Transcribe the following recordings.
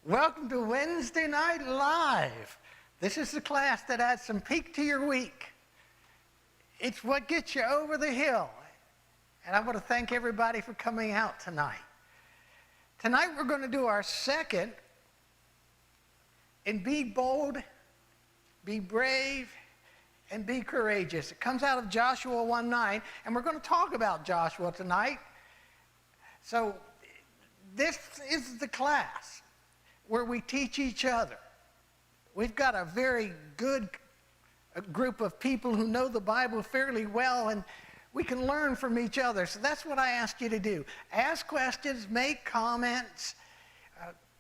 Welcome to Wednesday Night Live. This is the class that adds some peak to your week. It's what gets you over the hill. And I want to thank everybody for coming out tonight. Tonight we're going to do our second in Be Bold, Be Brave, and Be Courageous. It comes out of Joshua 1:9, and we're going to talk about Joshua tonight. So this is the class where we teach each other. We've got a very good group of people who know the Bible fairly well, and we can learn from each other. So that's what I ask you to do. Ask questions, make comments,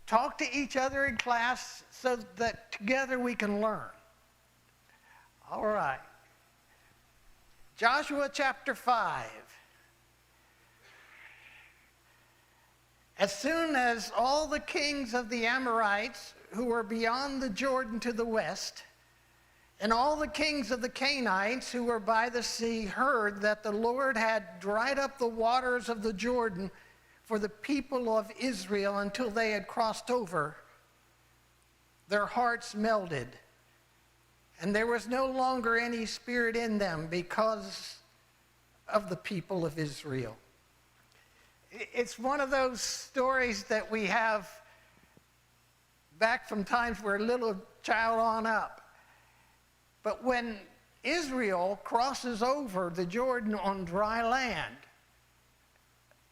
talk to each other in class so that together we can learn. All right. Joshua chapter 5. As soon as all the kings of the Amorites who were beyond the Jordan to the west, and all the kings of the Canaanites who were by the sea heard that the Lord had dried up the waters of the Jordan for the people of Israel until they had crossed over, their hearts melted, and there was no longer any spirit in them because of the people of Israel. It's one of those stories that we have back from times we're a little child on up. But when Israel crosses over the Jordan on dry land,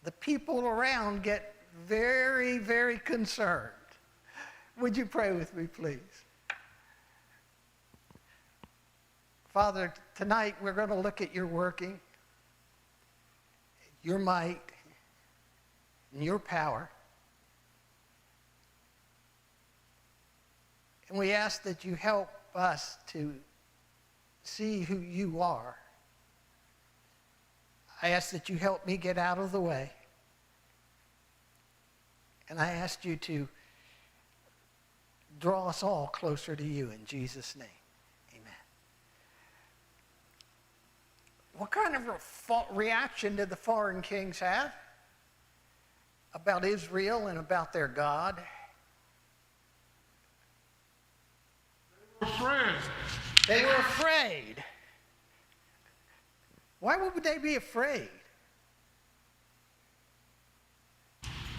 the people around get very, very concerned. Would you pray with me, please? Father, tonight we're going to look at your working, your might, and your power. And we ask that you help us to see who you are. I ask that you help me get out of the way. And I ask you to draw us all closer to you in Jesus' name. Amen. What kind of reaction did the foreign kings have about Israel and about their God? They were afraid. They were afraid. Why would they be afraid?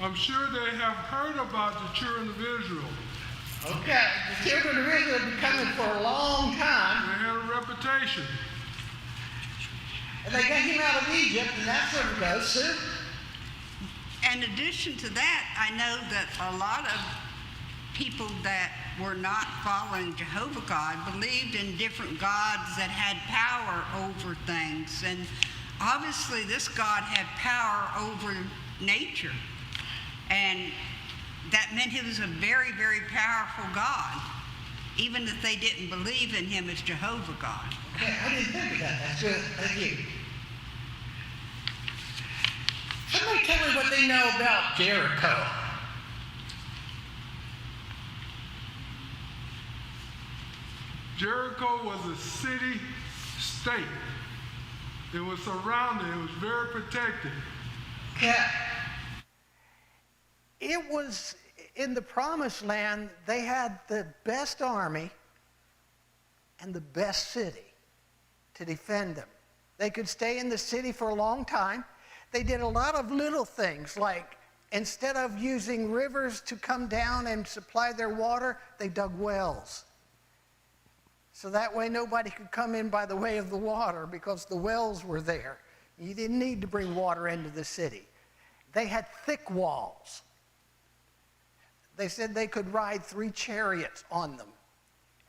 I'm sure they have heard about the children of Israel. Okay, the children of Israel have been coming for a long time. They had a reputation. And they came out of Egypt, and that's where it goes, Sue. In addition to that, I know that a lot of people that were not following Jehovah God believed in different gods that had power over things. And obviously this God had power over nature. And that meant he was a very, very powerful God, even if they didn't believe in him as Jehovah God. Okay, I didn't think of that. That's good. Thank you. Somebody tell me what they know about Jericho. Jericho was a city-state. It was surrounded. It was very protected. Yeah. It was in the promised land, they had the best army and the best city to defend them. They could stay in the city for a long time. They did a lot of little things, like instead of using rivers to come down and supply their water, they dug wells. So that way nobody could come in by the way of the water because the wells were there. You didn't need to bring water into the city. They had thick walls. They said they could ride 3 chariots on them.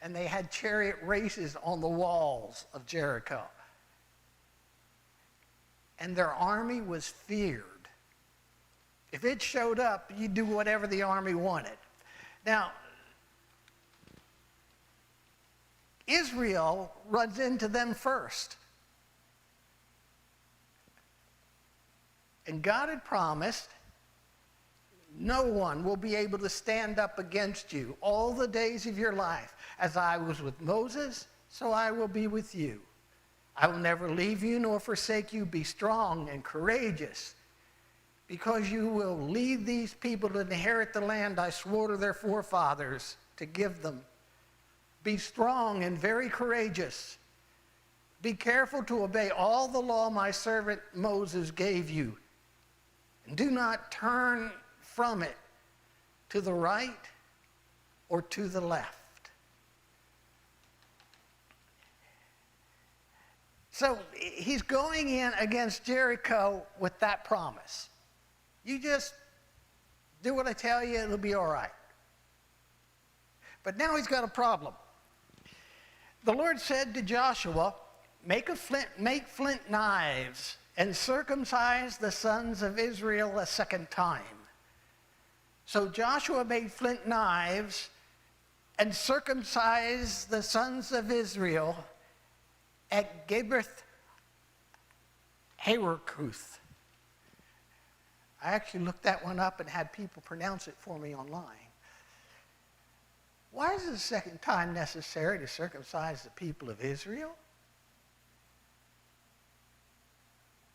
And they had chariot races on the walls of Jericho. And their army was feared. If it showed up, you'd do whatever the army wanted. Now, Israel runs into them first. And God had promised, no one will be able to stand up against you all the days of your life. As I was with Moses, so I will be with you. I will never leave you nor forsake you. Be strong and courageous. because you will lead these people to inherit the land I swore to their forefathers to give them. Be strong and very courageous. Be careful to obey all the law my servant Moses gave you. And do not turn from it to the right or to the left. So he's going in against Jericho with that promise. You just do what I tell you, it'll be all right. But now he's got a problem. The Lord said to Joshua, make flint knives and circumcise the sons of Israel a second time. So Joshua made flint knives and circumcised the sons of Israel at Gibeath Haworkuth. I actually looked that one up and had people pronounce it for me online. Why is the second time necessary to circumcise the people of Israel?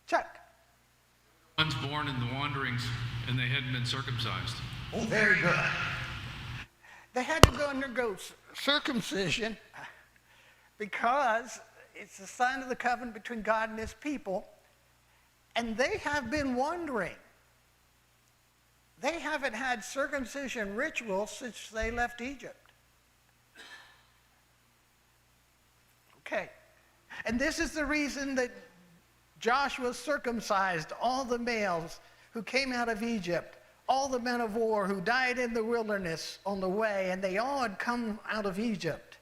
Chuck. Ones born in the wanderings and they hadn't been circumcised. Oh, very good. They had to undergo circumcision because it's the sign of the covenant between God and his people, and they have been wandering. They haven't had circumcision rituals since they left Egypt. Okay. And this is the reason that Joshua circumcised all the males who came out of Egypt, all the men of war who died in the wilderness on the way, and they all had come out of Egypt.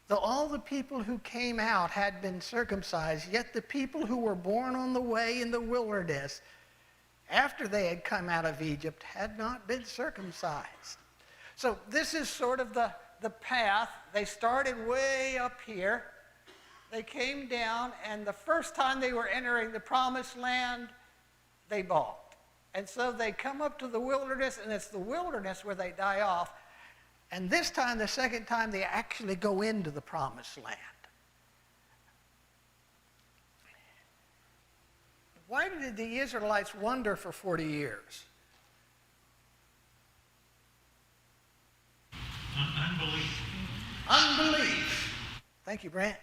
All the people who came out had been circumcised, yet the people who were born on the way in the wilderness, after they had come out of Egypt, had not been circumcised. So this is sort of the path. They started way up here. They came down, and the first time they were entering the promised land, they balked. And so they come up to the wilderness, and it's the wilderness where they die off. And this time, the second time, they actually go into the promised land. Why did the Israelites wander for 40 years? Unbelief. Unbelief. Thank you, Brant.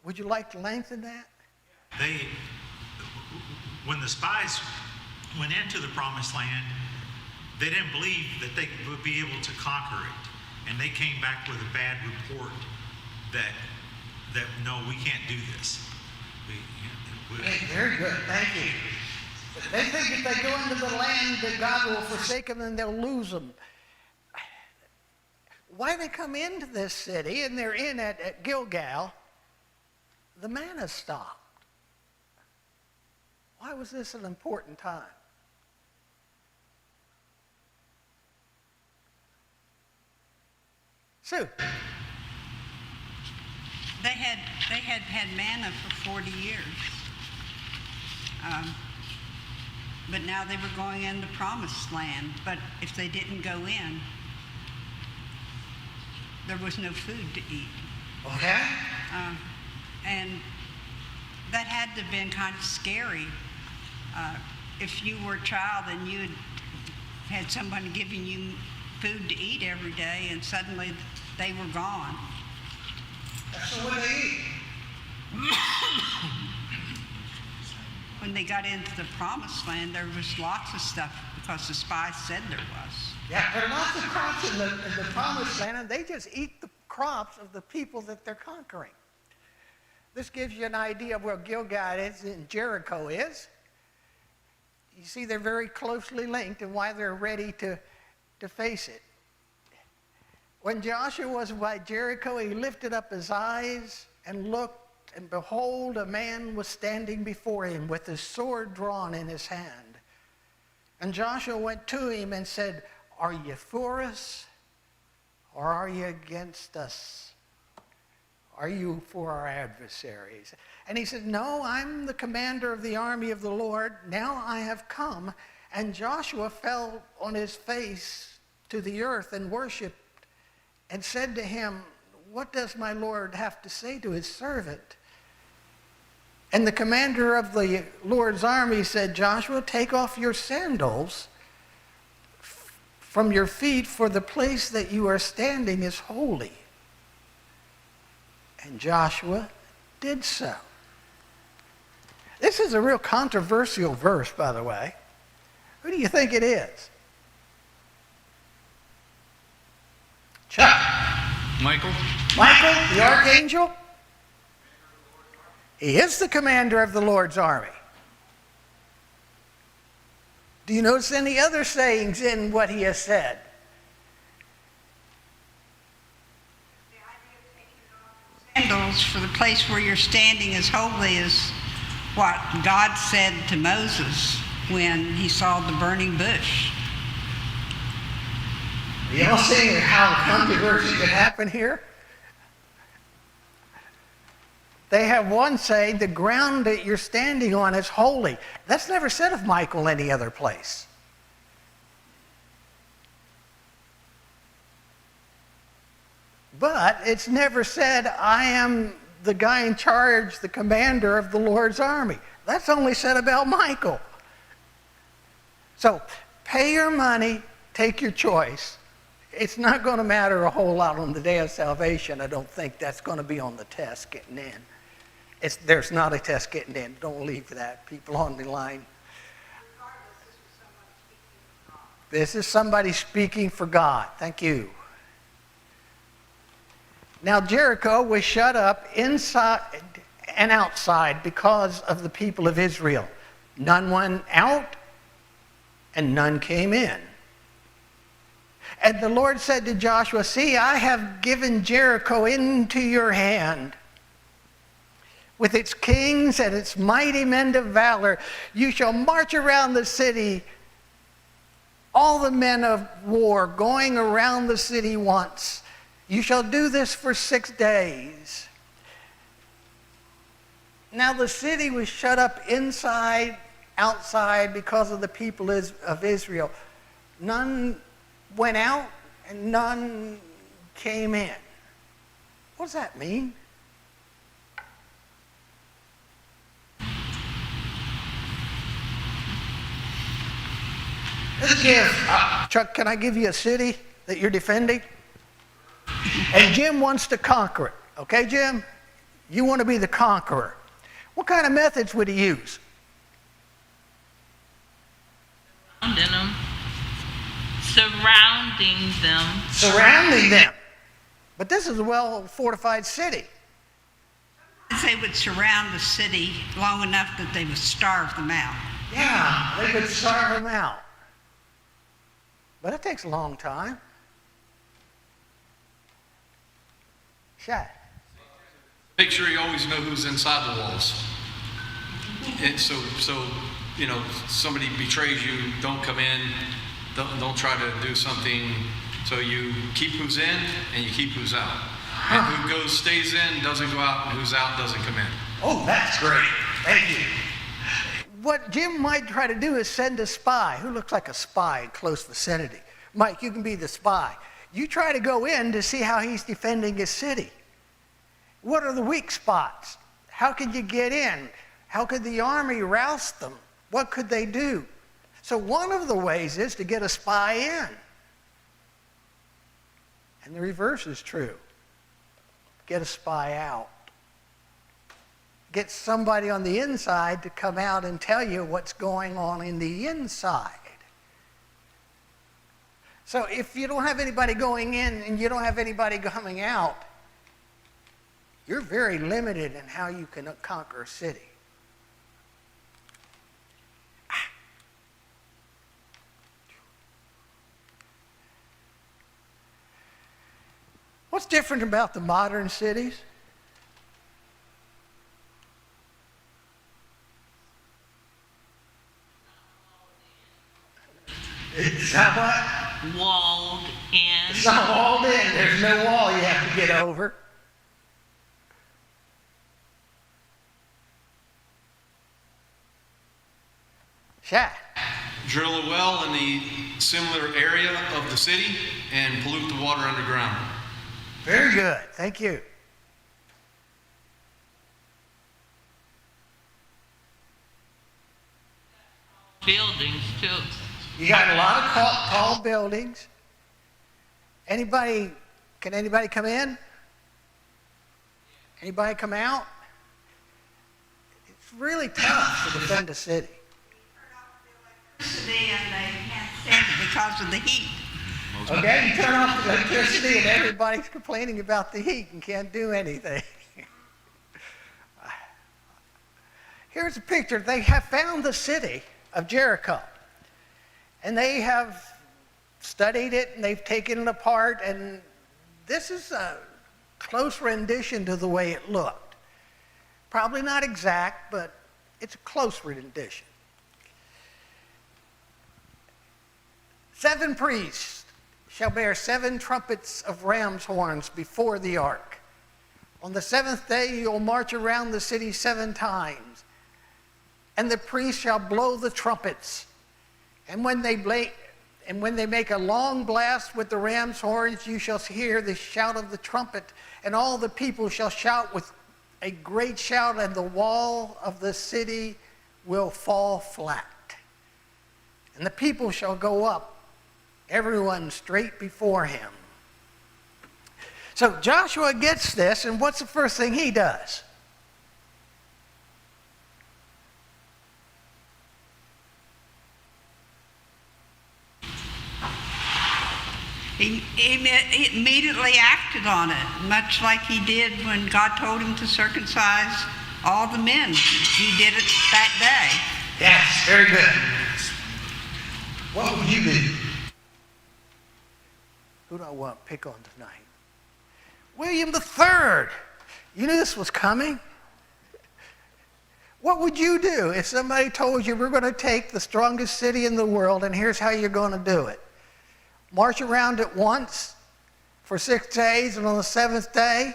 Would you like to lengthen that? When the spies went into the promised land, they didn't believe that they would be able to conquer it. And they came back with a bad report that no, we can't do this. Very good, thank you. They think if they go into the land that God will forsake them and they'll lose them. Why they come into this city and they're in at Gilgal, the manna stopped. Why was this an important time? Sue. They had manna for 40 years. But now they were going in the promised land. But if they didn't go in, there was no food to eat. Okay. And that had to have been kind of scary. If you were a child and you had somebody giving you food to eat every day and suddenly they were gone. So what did they eat? When they got into the promised land, there was lots of stuff because the spies said there was. Yeah, there are lots of crops in the promised land, and they just eat the crops of the people that they're conquering. This gives you an idea of where Gilgal is and Jericho is. You see they're very closely linked and why they're ready to face it. When Joshua was by Jericho, he lifted up his eyes and looked, and behold, a man was standing before him with his sword drawn in his hand. And Joshua went to him and said, "Are you for us or are you against us? Are you for our adversaries?" And he said, "No, I'm the commander of the army of the Lord. Now I have come." And Joshua fell on his face to the earth and worshiped and said to him, "What does my Lord have to say to his servant?" And the commander of the Lord's army said, Joshua, take off your sandals from your feet, for the place that you are standing is holy. And Joshua did so. This is a real controversial verse, by the way. Who do you think it is? Chuck. Michael? Michael, the archangel? He is the commander of the Lord's army. Do you notice any other sayings in what he has said? Sandals for the place where you're standing is holy is what God said to Moses when he saw the burning bush. Are y'all seeing how controversy could happen here? They have one say, the ground that you're standing on is holy. That's never said of Michael any other place. But it's never said, I am the guy in charge, the commander of the Lord's army. That's only said about Michael. So pay your money, take your choice. It's not going to matter a whole lot on the day of salvation. I don't think that's going to be on the test getting in. There's not a test getting in. Don't leave that. People on the line. This is somebody speaking for God. Thank you. Now Jericho was shut up inside and outside because of the people of Israel. None went out and none came in. And the Lord said to Joshua, see, I have given Jericho into your hand, with its kings and its mighty men of valor. You shall march around the city, all the men of war going around the city once. You shall do this for 6 days. Now the city was shut up inside, outside because of the people of Israel. None went out and none came in. What does that mean? Let's give, Chuck, can I give you a city that you're defending? And Jim wants to conquer it. Okay, Jim? You want to be the conqueror. What kind of methods would he use? Surrounding them. Surrounding them. But this is a well-fortified city. They would surround the city long enough that they would starve them out. Yeah, they could starve them out. But it takes a long time. Shaq. Make sure you always know who's inside the walls. And so somebody betrays you, don't come in, don't try to do something. So you keep who's in and you keep who's out. And who stays in, doesn't go out, and who's out doesn't come in. Oh, that's great. Thank you. What Jim might try to do is send a spy who looks like a spy in close vicinity. Mike, you can be the spy. You try to go in to see how he's defending his city. What are the weak spots? How could you get in? How could the army rouse them? What could they do? So one of the ways is to get a spy in. And the reverse is true. Get a spy out. Get somebody on the inside to come out and tell you what's going on in the inside. So if you don't have anybody going in and you don't have anybody coming out, you're very limited in how you can conquer a city. What's different about the modern cities? It's not what? Walled in. It's not walled in. There's no wall you have to get over. Shaq. Drill a well in the similar area of the city and pollute the water underground. Very good. Thank you. buildings too. You got a lot of tall buildings. Can anybody come in? Anybody come out? It's really tough to defend a city. Electricity and they can't stand it because of the heat. Okay, you turn off the electricity and everybody's complaining about the heat and can't do anything. Here's a picture. They have found the city of Jericho. And they have studied it and they've taken it apart, and this is a close rendition to the way it looked. Probably not exact, but it's a close rendition. 7 priests shall bear 7 trumpets of ram's horns before the ark. On the 7th day you'll march around the city 7 times, and the priests shall blow the trumpets. And when they make a long blast with the ram's horns, you shall hear the shout of the trumpet, and all the people shall shout with a great shout, and the wall of the city will fall flat. And the people shall go up, everyone straight before him. So Joshua gets this, and what's the first thing he does? He immediately acted on it, much like he did when God told him to circumcise all the men. He did it that day. Yes, very good. What would you do? Who do I want to pick on tonight? William III. You knew this was coming. What would you do if somebody told you we're going to take the strongest city in the world and here's how you're going to do it? March around it once for 6 days, and on the 7th day,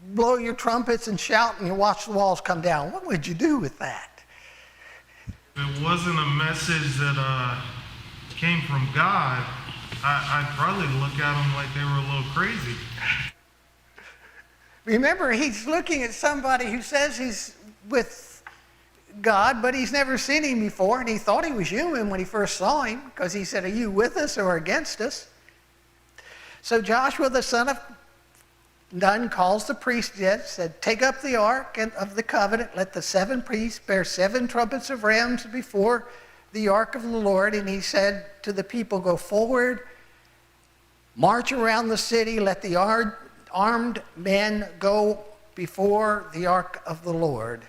blow your trumpets and shout, and you watch the walls come down. What would you do with that? If it wasn't a message that came from God, I'd probably look at them like they were a little crazy. Remember, he's looking at somebody who says he's with God, but he's never seen him before, and he thought he was human when he first saw him, because he said, "Are you with us or against us?" So Joshua the son of Nun calls the priests, said, "Take up the ark of the covenant, let the 7 priests bear 7 trumpets of rams before the ark of the Lord." And he said to the people, "Go forward, march around the city, let the armed men go before the ark of the Lord."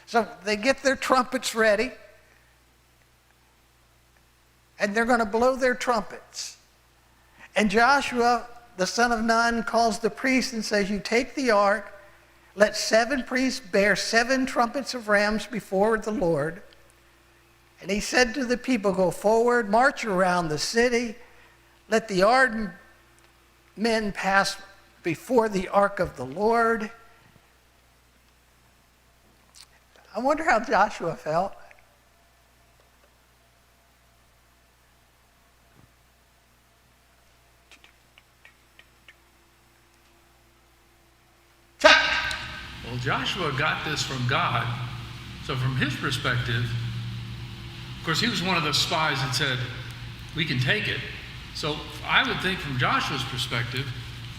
So they get their trumpets ready, and they're going to blow their trumpets. And Joshua, the son of Nun, calls the priests and says, "You take the ark, let 7 priests bear 7 trumpets of rams before the Lord." And he said to the people, "Go forward, march around the city, let the armed men pass before the ark of the Lord." I wonder how Joshua felt. Well, Joshua got this from God. So from his perspective, of course, he was one of the spies that said, "We can take it." So I would think from Joshua's perspective,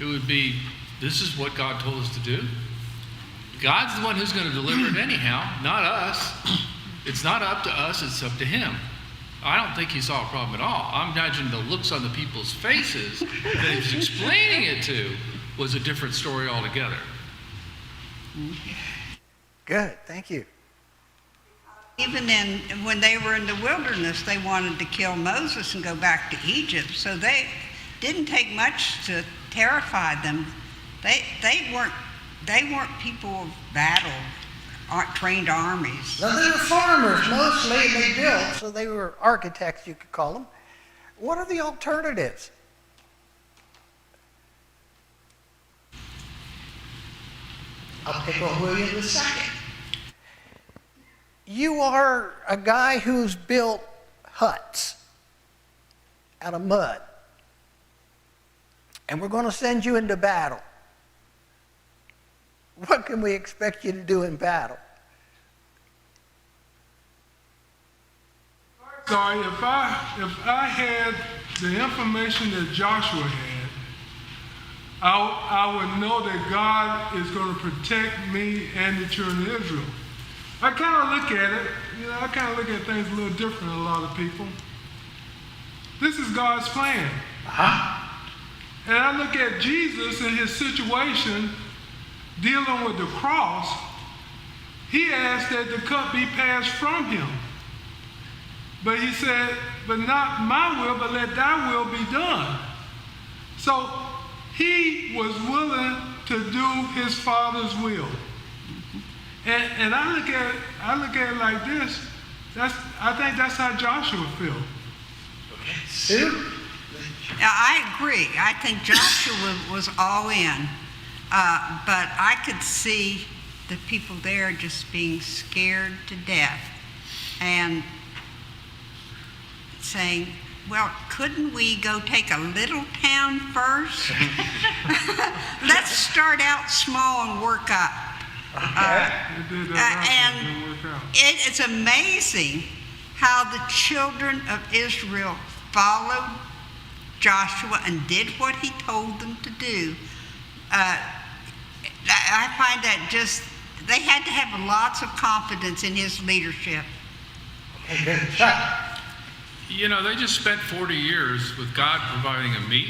it would be, this is what God told us to do. God's the one who's going to deliver it anyhow, not us. It's not up to us, it's up to him. I don't think he saw a problem at all. I'm imagining the looks on the people's faces that he was explaining it to was a different story altogether. Good, thank you. Even when they were in the wilderness, they wanted to kill Moses and go back to Egypt. So they didn't take much to terrify them. They weren't people of battle, trained armies. Now, they were farmers mostly, and they built, so they were architects, you could call them. What are the alternatives? I'll pick on William II. You are a guy who's built huts out of mud, and we're going to send you into battle. What can we expect you to do in battle? sorry, if I had the information that Joshua had, I would know that God is going to protect me and the children of Israel. I kind of look at it, I kind of look at things a little different than a lot of people. This is God's plan. And I look at Jesus and his situation dealing with the cross. He asked that the cup be passed from him. But he said, but not my will, but let thy will be done. So he was willing to do his Father's will. And I look at it like this. I think that's how Joshua feels. Sue? I agree. I think Joshua was all in. But I could see the people there just being scared to death and saying, well, couldn't we go take a little town first? Let's start out small and work up. It's amazing how the children of Israel followed Joshua and did what he told them to do. I find that just, they had to have lots of confidence in his leadership. You know, they just spent 40 years with God providing them meat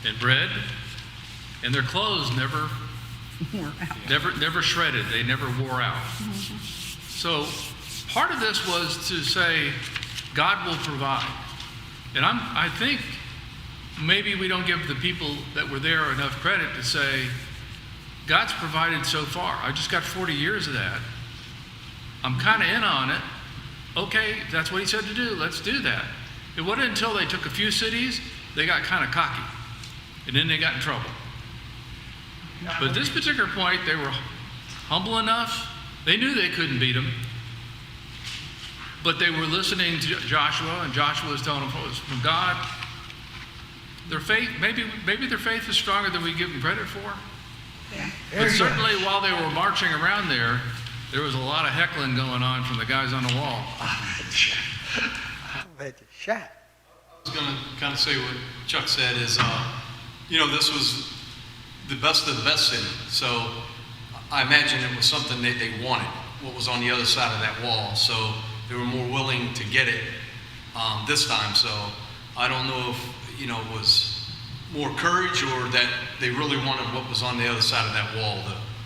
and bread, and their clothes never shredded. They never wore out. So part of this was to say, God will provide. And I think maybe we don't give the people that were there enough credit to say, God's provided so far. I just got 40 years of that. I'm kind of in on it. Okay, that's what he said to do. Let's do that. It wasn't until they took a few cities, they got kind of cocky. And then they got in trouble. But at this particular point, they were humble enough. They knew they couldn't beat them. But they were listening to Joshua, and Joshua was telling them it was from God. Their faith, maybe their faith is stronger than we give them credit for. Yeah. But certainly while they were marching around there was a lot of heckling going on from the guys on the wall. Shot. I was going to kind of say what Chuck said is, this was the best of the best city. So I imagine it was something that they wanted, what was on the other side of that wall. So they were more willing to get it this time. So I don't know if, it was more courage or that they really wanted what was on the other side of that wall,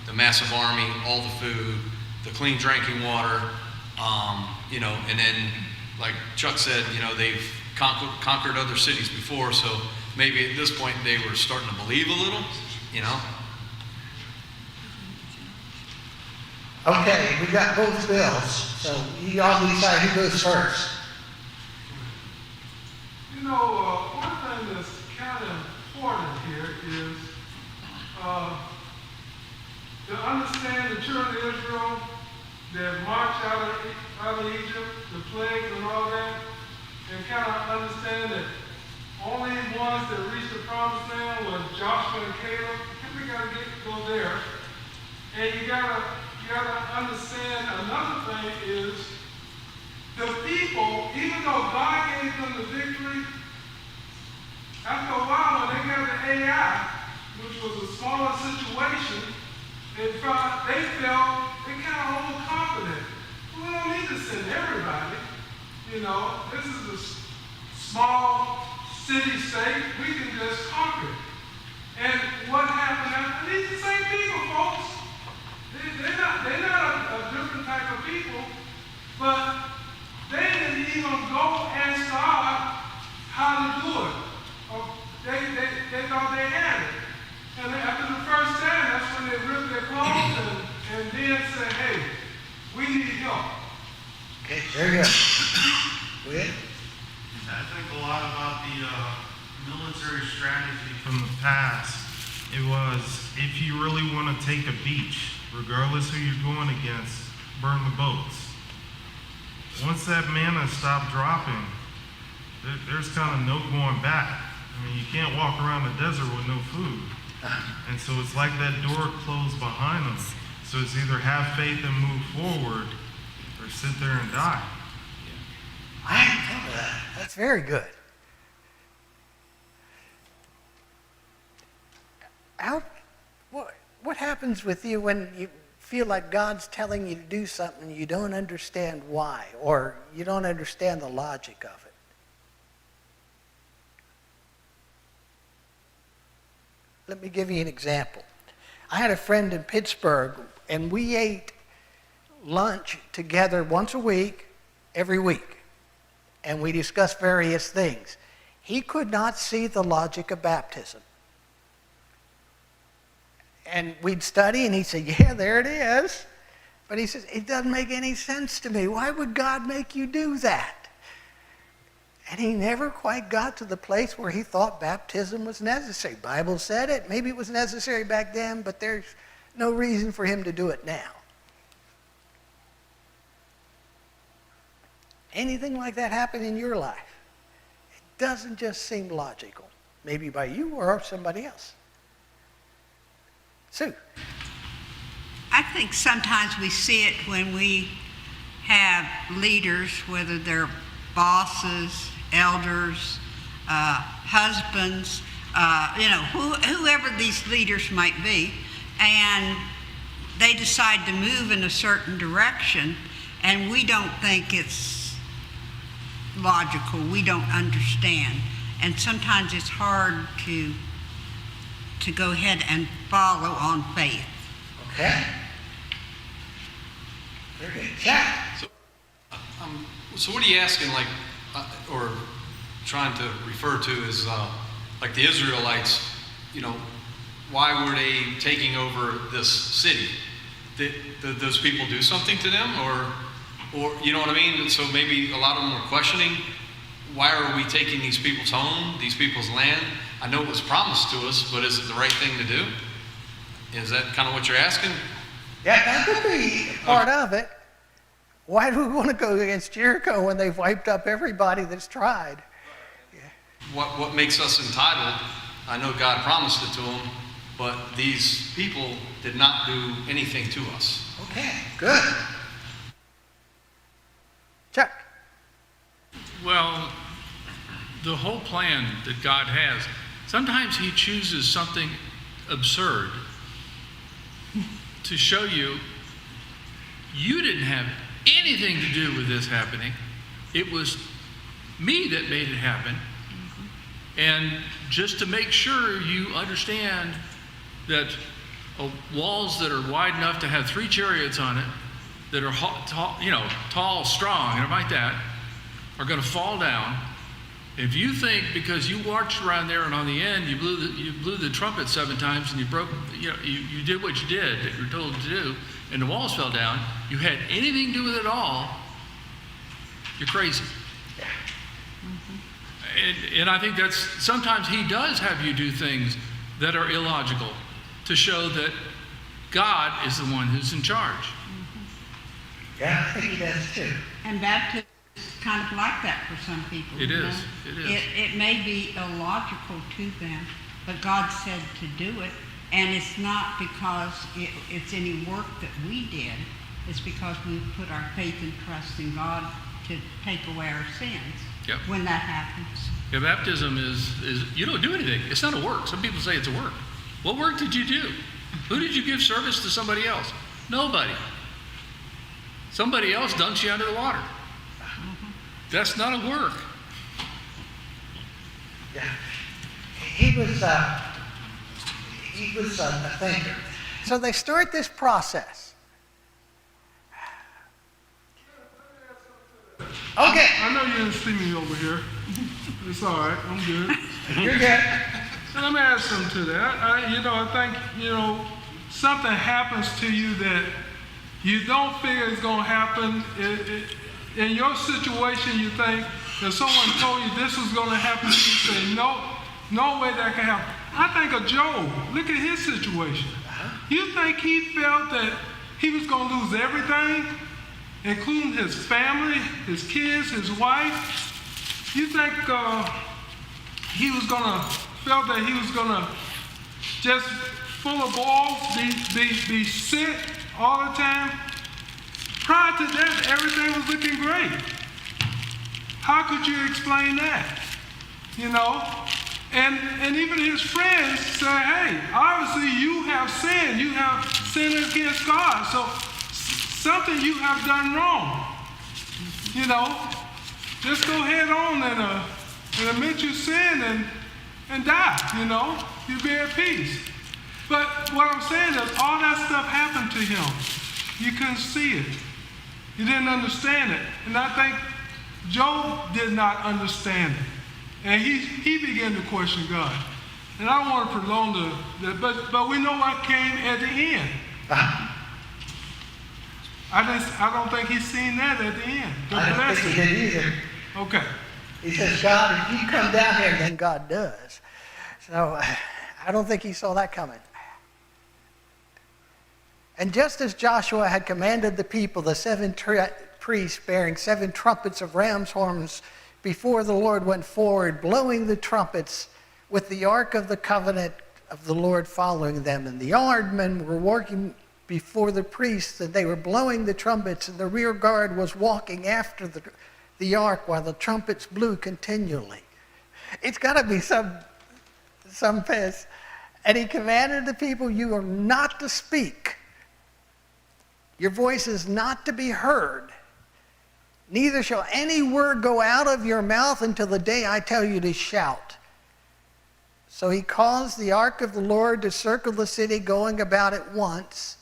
the massive army, all the food, the clean drinking water, and then, like Chuck said, they've conquered other cities before, so maybe at this point they were starting to believe a little, Okay, we got both bills, so you all decide who goes first. One thing that's kind of important here is to understand the children of Israel that marched out of Egypt, the plagues and all that, and kind of understand that only ones that reached the promised land was Joshua and Caleb. We got to go there. And you gotta understand another thing is the people, even though God gave them the victory, after a while when they got to AI, which was a smaller situation, they felt they kind of overconfident. We don't need to send everybody. This is a small city-state. We can just conquer it. And what happened after? These are the same people, folks. They're not a different type of people, but they didn't even go ask God how to do it. They thought they had it. And after the first time, that's when they ripped their clothes and then said, hey, we need help. Okay, very good. Good. I think a lot about the military strategy from the past. It was, if you really want to take a beach, regardless who you're going against, burn the boats. Once that manna stopped dropping, there's kind of no going back. I mean, you can't walk around the desert with no food. And so it's like that door closed behind them. So it's either have faith and move forward or sit there and die. I hadn't thought of that. That's very good. What happens with you when you feel like God's telling you to do something and you don't understand why, or you don't understand the logic of it? Let me give you an example. I had a friend in Pittsburgh, and we ate lunch together once a week, every week, and we discussed various things. He could not see the logic of baptism. And we'd study, and he'd say, yeah, there it is. But he says, it doesn't make any sense to me. Why would God make you do that? And he never quite got to the place where he thought baptism was necessary. The Bible said it. Maybe it was necessary back then, but there's no reason for him to do it now. Anything like that happen in your life? It doesn't just seem logical. Maybe by you or somebody else. Sue. I think sometimes we see it when we have leaders, whether they're bosses, elders, husbands, whoever these leaders might be, and they decide to move in a certain direction, and we don't think it's logical, we don't understand. And sometimes it's hard to go ahead and follow on faith. Okay. Very good. Jack. So what are you asking, like, or trying to refer to is, like the Israelites, why were they taking over this city? Did those people do something to them, or you know what I mean? So maybe a lot of them were questioning, why are we taking these people's home, these people's land? I know it was promised to us, but is it the right thing to do? Is that kind of what you're asking? Yeah, that could be part of it. Why do we want to go against Jericho when they've wiped up everybody that's tried? Yeah. What makes us entitled? I know God promised it to them, but these people did not do anything to us. Okay, good. Chuck. Well, the whole plan that God has, sometimes he chooses something absurd to show you didn't have anything to do with this happening. It was me that made it happen. And just to make sure you understand that walls that are wide enough to have 3 chariots on it, that are tall, strong, and like that, are going to fall down. If you think because you marched around there and on the end you blew the trumpet 7 times and you did what you did that you were told to do, and the walls fell down, you had anything to do with it all, you're crazy. Yeah. And I think that's, sometimes he does have you do things that are illogical to show that God is the one who's in charge. Yeah, I think he does too. And baptism is kind of like that for some people. It you is. know? It is. It may be illogical to them, but God said to do it. And it's not because it's any work that we did. It's because we put our faith and trust in God to take away our sins. Yep. When that happens. Yeah, baptism is you don't do anything. It's not a work. Some people say it's a work. What work did you do? Who did you give service to somebody else? Nobody. Somebody else dunked you under the water. That's not a work. Yeah. He was a thinker. So they start this process. Okay. I know you didn't see me over here. It's all right. I'm good. You're good. And let me add something to that. I think, something happens to you that you don't figure is going to happen. In your situation, you think if someone told you this was going to happen, you say, no way that can happen. I think of Job. Look at his situation. You think he felt that he was going to lose everything, including his family, his kids, his wife? You think he was going to felt that he was going to just full of balls, be sick all the time? Prior to that, everything was looking great. How could you explain that? You know? And even his friends say, hey, obviously you have sinned. You have sinned against God. So something you have done wrong. You know? Just go head on and admit your sin and die, you know? You'll be at peace. But what I'm saying is all that stuff happened to him. You couldn't see it. You didn't understand it. And I think Job did not understand it. And he began to question God. And I don't want to prolong but we know what came at the end. I don't think he's seen that at the end. I don't think he did either. Okay. He says, God, if you come down here, then God does. So I don't think he saw that coming. And just as Joshua had commanded the people, the 7 priests bearing 7 trumpets of ram's horns before the Lord went forward, blowing the trumpets with the ark of the covenant of the Lord following them. And the armed men were working before the priests, and they were blowing the trumpets, and the rear guard was walking after the ark while the trumpets blew continually. It's got to be some piss. And he commanded the people, you are not to speak. Your voice is not to be heard. Neither shall any word go out of your mouth until the day I tell you to shout. So he caused the ark of the Lord to circle the city, going about it once.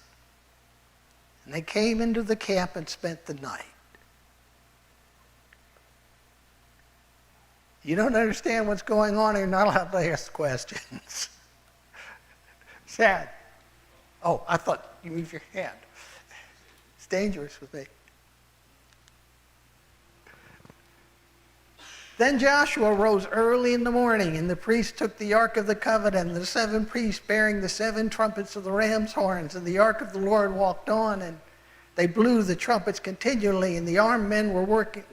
And they came into the camp and spent the night. You don't understand what's going on, you're not allowed to ask questions. Sad. Oh, I thought you moved your hand. It's dangerous with me. Then Joshua rose early in the morning, and the priests took the ark of the covenant, and the 7 priests bearing the 7 trumpets of the ram's horns, and the ark of the Lord walked on, and they blew the trumpets continually, and the armed men were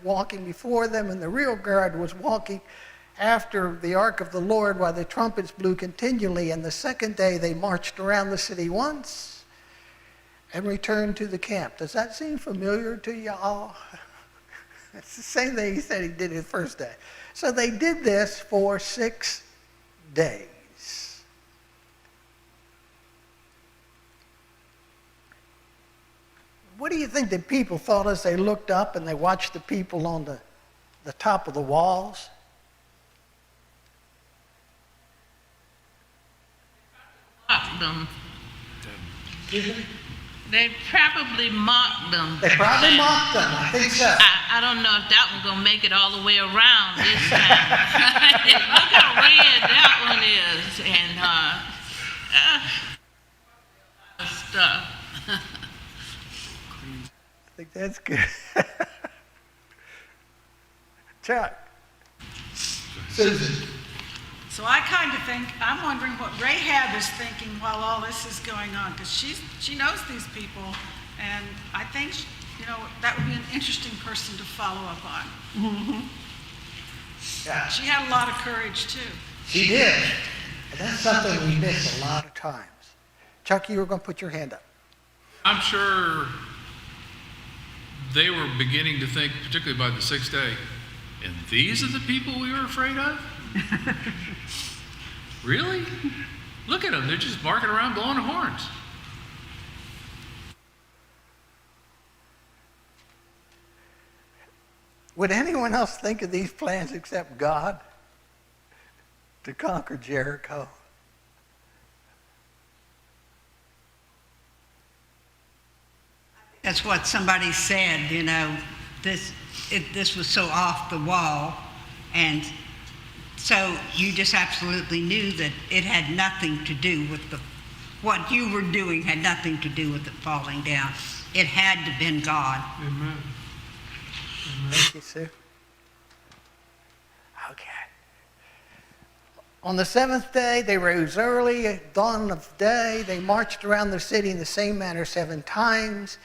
walking before them, and the rear guard was walking after the ark of the Lord while the trumpets blew continually. And the second day they marched around the city once and returned to the camp. Does that seem familiar to you all? It's the same thing he said he did the first day. So they did this for 6 days. What do you think the people thought as they looked up and they watched the people on the top of the walls? Mocked them. They probably mocked them. They probably mocked them, I think so. I don't know if that one's gonna make it all the way around this time. Look how red that one is, and stuff. I think that's good. Chuck. Susan. So I kind of think, I'm wondering what Rahab is thinking while all this is going on, because she knows these people, and I think, that would be an interesting person to follow up on. Mm-hmm. Yeah. She had a lot of courage, too. She did. And that's something we miss a lot of times. Chuck, you were going to put your hand up. I'm sure they were beginning to think, particularly by the 6th day, and these are the people we were afraid of? Really? Look at them. They're just marching around blowing horns. Would anyone else think of these plans except God to conquer Jericho? That's what somebody said, this was so off the wall, and so you just absolutely knew that it had nothing to do with what you were doing had nothing to do with it falling down. It had to have been God. Amen. Thank you, Sue. Okay. On the 7th day, they rose early at dawn of day. They marched around the city in the same manner 7 times.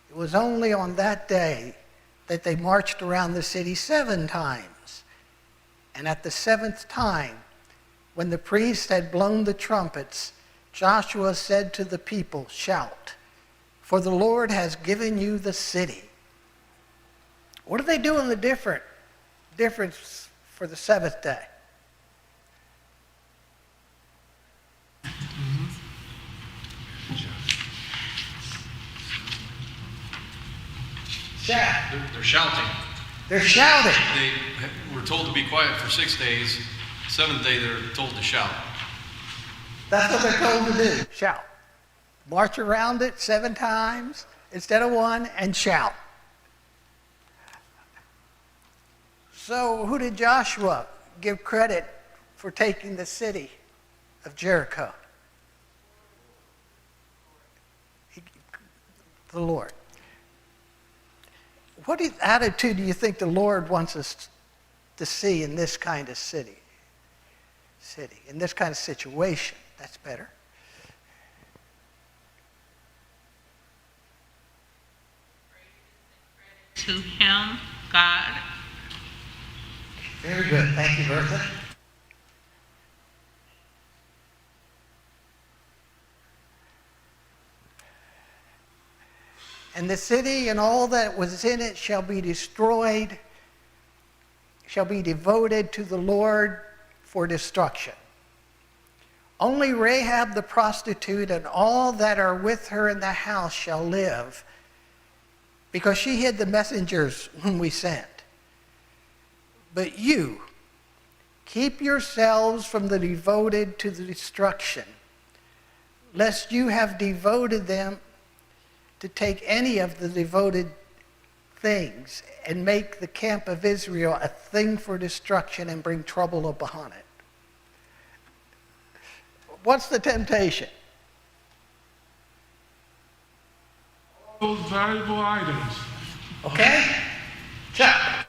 It was only on that day that they marched around the city 7 times. And at the 7th time, when the priests had blown the trumpets, Joshua said to the people, shout, for the Lord has given you the city. What are they doing different difference for the seventh day? Shout. They're shouting. They're shouting. They were told to be quiet for 6 days. Seventh day, they're told to shout. That's what they're told to do. Shout. March around it 7 times instead of 1 and shout. So who did Joshua give credit for taking the city of Jericho? The Lord. What attitude do you think the Lord wants us to see in this kind of city, in this kind of situation? That's better. To him, God. Very good. Thank you, Bertha. And the city and all that was in it shall be destroyed, shall be devoted to the Lord for destruction. Only Rahab the prostitute and all that are with her in the house shall live, because she hid the messengers whom we sent. But you, keep yourselves from the devoted to the destruction, lest you have devoted them to take any of the devoted things and make the camp of Israel a thing for destruction and bring trouble upon it. What's the temptation? Those valuable items. Okay? Chuck.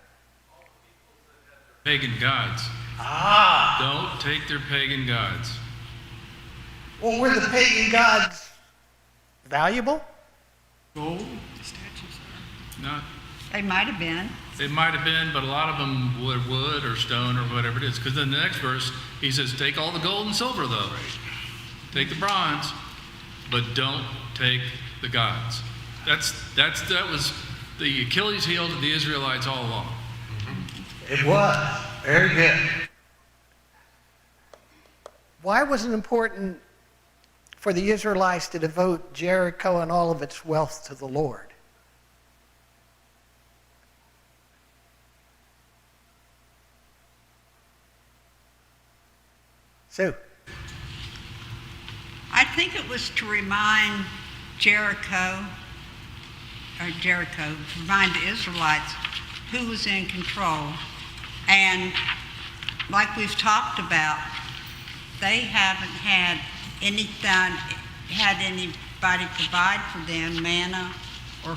Pagan gods. Don't take their pagan gods. Well, were the pagan gods valuable? Gold. Not. They might have been. It might have been, but a lot of them were wood or stone or whatever it is. Because in the next verse, he says, take all the gold and silver, though. Take the bronze, but don't take the gods. That was the Achilles heel to the Israelites all along. It was. Very good. Why was it important for the Israelites to devote Jericho and all of its wealth to the Lord? Sue. I think it was to remind to remind the Israelites who was in control. And like we've talked about, they haven't had anybody provide for them manna or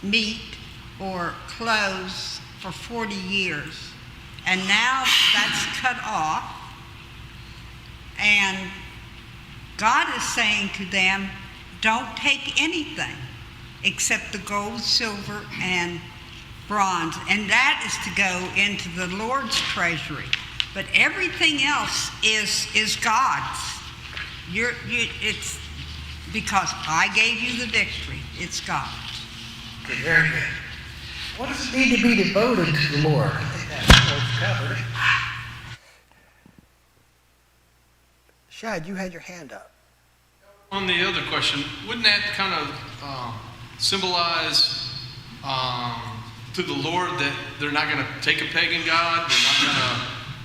meat or clothes for 40 years. And now that's cut off. And God is saying to them, don't take anything except the gold, silver, and bronze. And that is to go into the Lord's treasury. But everything else is God's. It's because I gave you the victory. It's God's. Very good. What does it mean to be devoted to the Lord? I think that's what's covered. Shad, you had your hand up. On the other question, wouldn't that kind of symbolize to the Lord that they're not going to take a pagan god?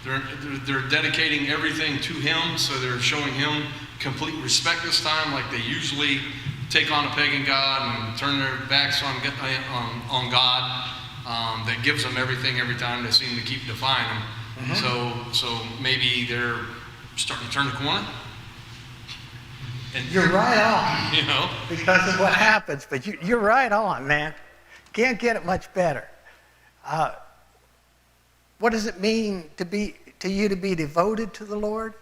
They're dedicating everything to Him, so they're showing Him complete respect this time, like they usually take on a pagan god and turn their backs on God. That gives them everything every time they seem to keep defying Him. Mm-hmm. So maybe they're starting to turn the corner. And you're right on. You know, because of what happens, but you're right on, man. Can't get it much better. What does it mean to you to be devoted to the Lord?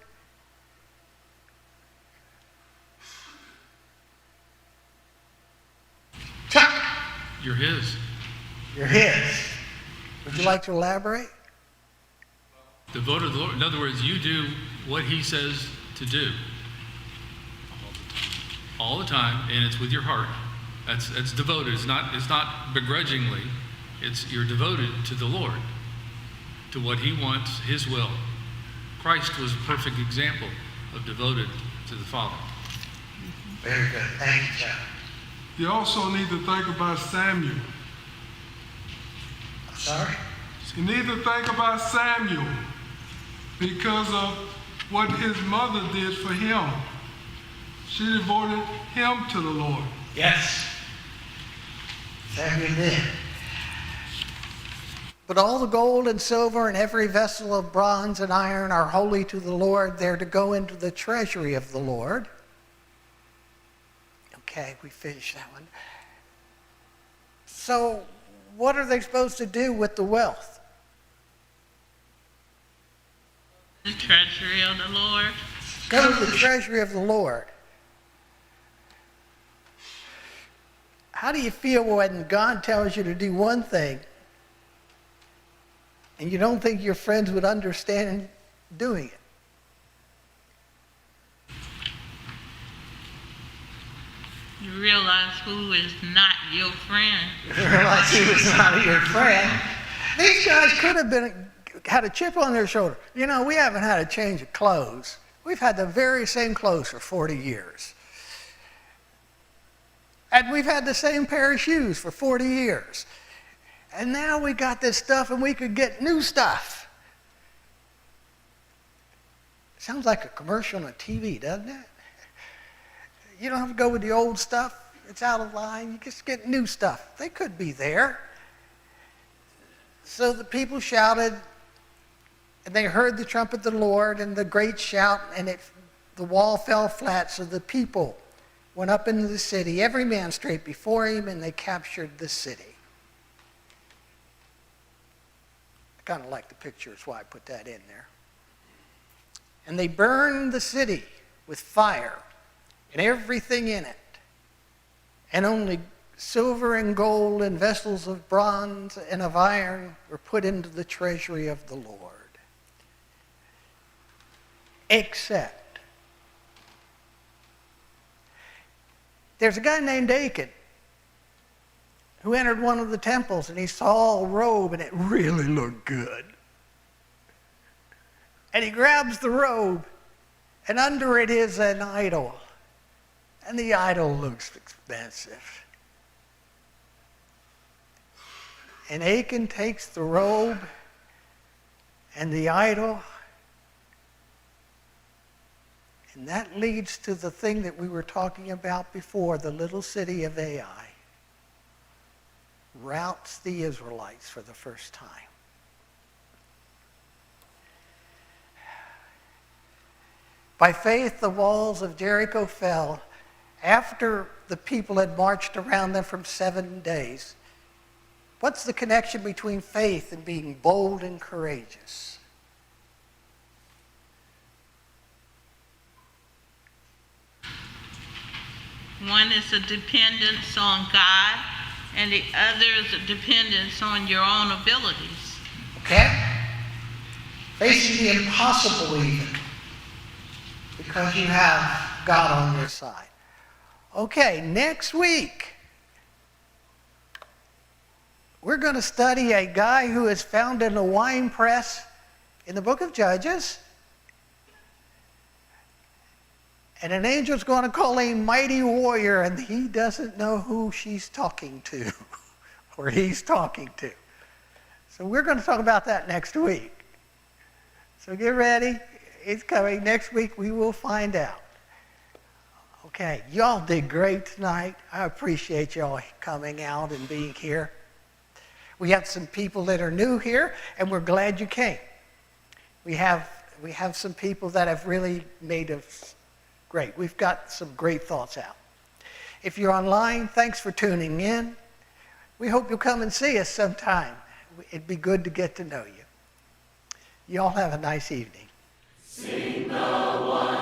You're His. You're His. Would you like to elaborate? Devoted to the Lord. In other words, you do what He says to do. All the time, and it's with your heart. That's devoted. It's not begrudgingly. You're devoted to the Lord. to what he wants, his will. Christ was a perfect example of devoted to the Father. Very good. Thank you, John. You also need to think about Samuel. Sorry? You need to think about Samuel because of what his mother did for him. She devoted him to the Lord. Yes. Samuel did. But all the gold and silver and every vessel of bronze and iron are holy to the Lord. They're to go into the treasury of the Lord. Okay, we finished that one. So, what are they supposed to do with the wealth? The treasury of the Lord. Go to the treasury of the Lord. How do you feel when God tells you to do one thing and you don't think your friends would understand doing it? You realize who is not your friend. You realize he was not your friend. These guys could have had a chip on their shoulder. You know, we haven't had a change of clothes. We've had the very same clothes for 40 years. And we've had the same pair of shoes for 40 years. And now we got this stuff and we could get new stuff. Sounds like a commercial on TV, doesn't it? You don't have to go with the old stuff. It's out of line. You just get new stuff. They could be there. So the people shouted, and they heard the trumpet of the Lord and the great shout, and the wall fell flat. So the people went up into the city, every man straight before him, and they captured the city. I kind of like the picture, that's why I put that in there. And they burned the city with fire and everything in it. And only silver and gold and vessels of bronze and of iron were put into the treasury of the Lord. Except there's a guy named Achan who entered one of the temples, and he saw a robe and it really looked good. And he grabs the robe, and under it is an idol. And the idol looks expensive. And Achan takes the robe and the idol, and that leads to the thing that we were talking about before, the little city of Ai routs the Israelites for the first time. By faith, the walls of Jericho fell after the people had marched around them for 7 days. What's the connection between faith and being bold and courageous? One is a dependence on God, and the other is a dependence on your own abilities. Okay? Facing the impossible even, because you have God on your side. Okay, next week, we're going to study a guy who is found in a wine press in the book of Judges. And an angel's going to call him mighty warrior, and he doesn't know who she's talking to or he's talking to. So we're going to talk about that next week. So get ready. It's coming. Next week we will find out. Okay, y'all did great tonight. I appreciate y'all coming out and being here. We have some people that are new here, and we're glad you came. We have some people that have really made us great. We've got some great thoughts out. If you're online, thanks for tuning in. We hope you'll come and see us sometime. It'd be good to get to know you. Y'all have a nice evening. Sing the one.